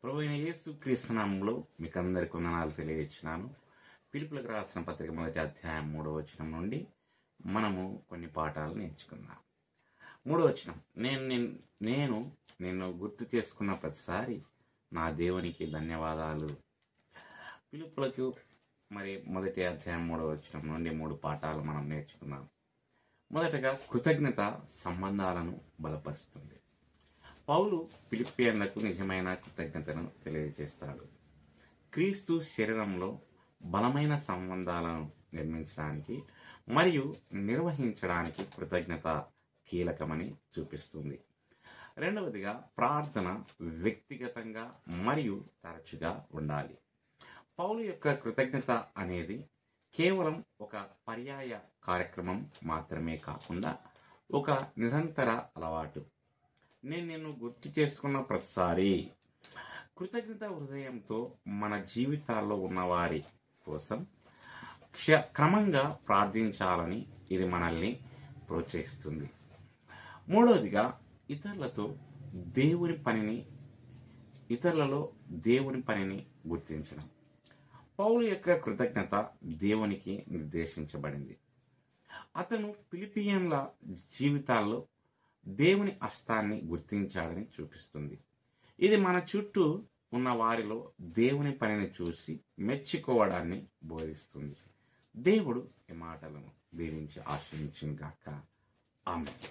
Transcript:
ప్రభు అయిన యేసు క్రీస్తు నామములో మీకు అందరికీ వందనాలు తెలియజేస్తున్నాను. పిలుపులకు రాసిన పత్రిక 1వ అధ్యాయం 3వ వచనం నుండి మనము కొన్ని పాఠాలు నేర్చుకుందాం. 3వ వచనం, నేను నిన్ను గుర్తు చేసుకున్న ప్రతిసారి నా దేవునికి ధన్యవాదాలు. పిలుపులకు 1వ అధ్యాయం 3వ వచనం నుండి 3 పాఠాలు మనం నేర్చుకుందాం. మొదటగా, కృతజ్ఞత సంబంధాలను బలపరుస్తుంది. పౌలు ఫిలిప్పియన్లకు నిజమైన కృతజ్ఞతను తెలియజేస్తాడు. క్రీస్తు శరీరంలో బలమైన సంబంధాలను నిర్మించడానికి మరియు నిర్వహించడానికి కృతజ్ఞత కీలకమని చూపిస్తుంది. రెండవదిగా, ప్రార్థన వ్యక్తిగతంగా మరియు తరచుగా ఉండాలి. పౌలు యొక్క కృతజ్ఞత అనేది కేవలం ఒక పర్యాయ కార్యక్రమం మాత్రమే కాకుండా ఒక నిరంతర అలవాటు. నేను నిన్ను గుర్తు చేసుకున్న ప్రతిసారి కృతజ్ఞత హృదయంతో మన జీవితాల్లో ఉన్నవారి కోసం క్రమంగా ప్రార్థించాలని ఇది మనల్ని ప్రోత్సహిస్తుంది. మూడవదిగా, ఇతరులలో దేవుని పనిని గుర్తించడం. పౌలు యొక్క కృతజ్ఞత దేవునికి నిర్దేశించబడింది. అతను ఫిలిప్పియన్ల జీవితాల్లో దేవుని హస్తాన్ని గుర్తించాడని చూపిస్తుంది. ఇది మన చుట్టూ ఉన్న వారిలో దేవుని పనిని చూసి మెచ్చుకోవడాన్ని బోధిస్తుంది. దేవుడు ఈ మాటలను దీవించి ఆశీర్వదించును గాక. ఆమేన్.